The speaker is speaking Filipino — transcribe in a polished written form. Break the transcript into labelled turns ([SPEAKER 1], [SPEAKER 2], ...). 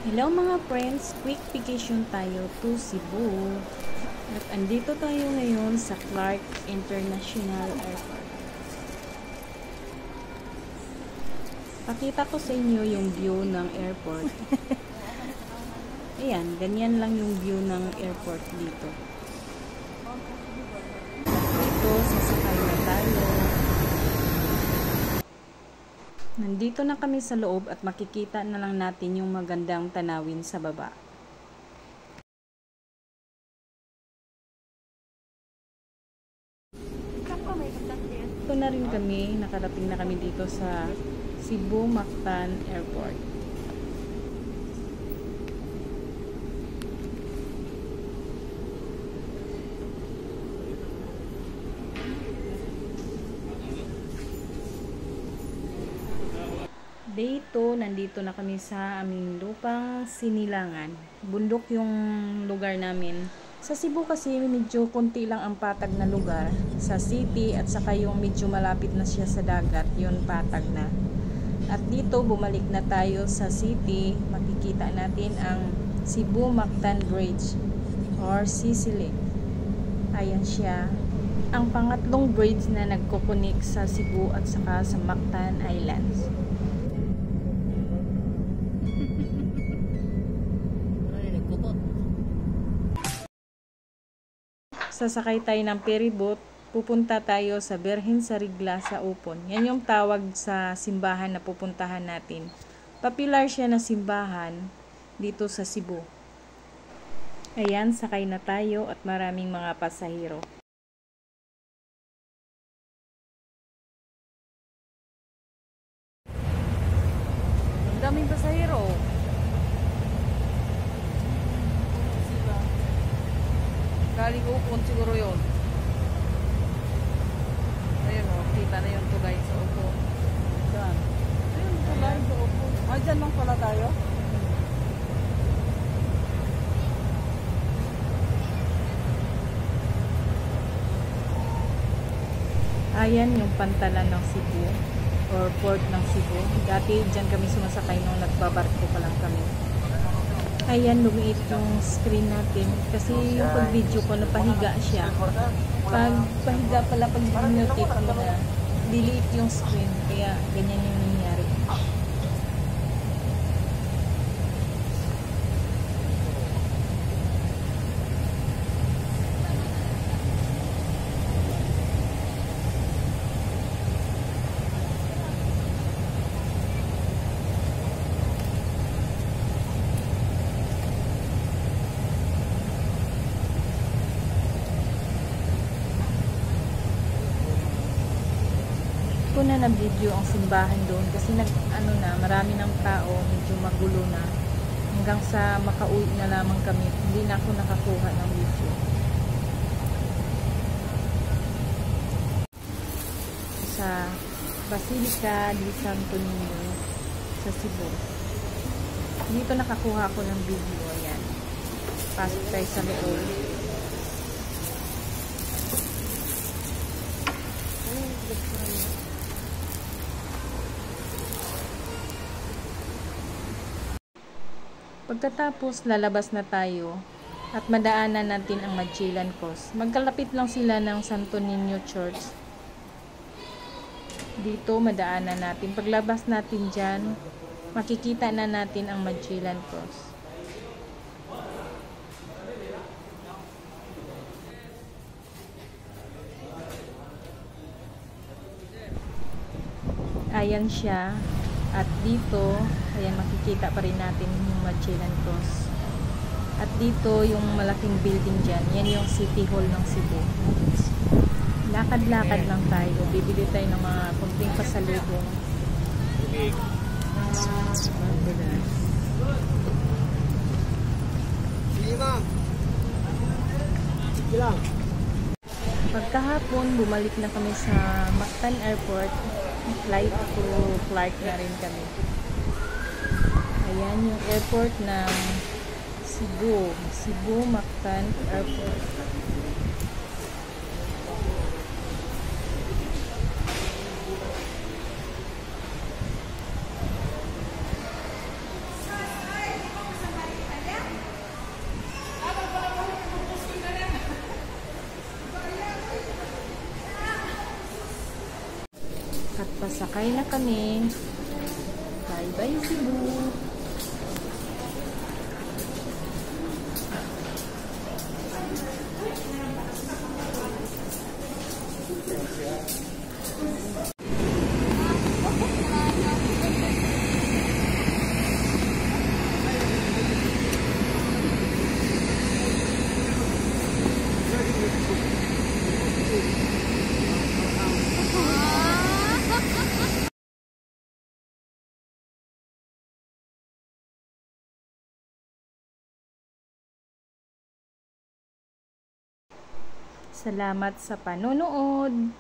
[SPEAKER 1] Hello mga friends, quick vacation tayo to Cebu. At andito tayo ngayon sa Clark International Airport. Pakita ko sa inyo yung view ng airport. Ayan, ganyan lang yung view ng airport dito. Dito, sasakay na tayo. Nandito na kami sa loob at makikita na lang natin yung magandang tanawin sa baba. Ito na rin kami, nakarating na kami dito sa Cebu Mactan Airport. Dito, nandito na kami sa aming lupang Sinilangan. Bundok yung lugar namin. Sa Cebu kasi medyo konti lang ang patag na lugar. Sa city at saka yung medyo malapit na siya sa dagat, yun patag na. At dito, bumalik na tayo sa city. Makikita natin ang Cebu Mactan Bridge or Sisili. Ayan siya. Ang pangatlong bridge na nagkukunik sa Cebu at saka sa Mactan Islands. Sasakay tayo ng ferryboat, pupunta tayo sa Birhen Sarigla sa Upon. Yan yung tawag sa simbahan na pupuntahan natin. Popular siya na simbahan dito sa Cebu. Ayan, sakay na tayo at maraming mga pasahero. Ang daming pasahero. Galing Upon siguro yun. Ayun o, kita na yung tulay sa Upon. Saan? Ayun, tulay sa Upon. Ah, dyan lang pala tayo? Ayan yung pantalan ng Cebu or port ng Cebu. Dati dyan kami sumasakay nung nagbabarko pa lang kami. Ayan, lumiit yung screen natin. Kasi yung pag-video ko, napahiga siya. Pag pahiga pala, pag notate mo na, delete yung screen. Kaya ganyan yung nangyari. Ko na na-video ang simbahan doon kasi marami ng tao, medyo magulo na. Hanggang sa makauwi na lamang kami, hindi na ako nakakuha ng video. Sa Basilica di Santo Niño sa Cebu. Dito nakakuha ako ng video. Ayan. Pasok tayo sa loob. Pagkatapos, lalabas na tayo at madaanan natin ang Magellan Cross. Magkalapit lang sila ng Santo Niño Church. Dito, madaanan natin. Paglabas natin dyan, makikita na natin ang Magellan Cross. Ayan siya. At dito, ayan, makikita pa rin natin yung Magellan Cross. At dito, yung malaking building dyan, yan yung City Hall ng Cebu. Lakad-lakad lang tayo. Bibili tayo ng mga kunting pasalubong. Pagkahapon, bumalik na kami sa Mactan Airport. Flight to Clark na rin kami. Ayan yung airport ng Cebu Mactan Airport. Sakay na kami. Bye-bye Cebu. Salamat sa panonood.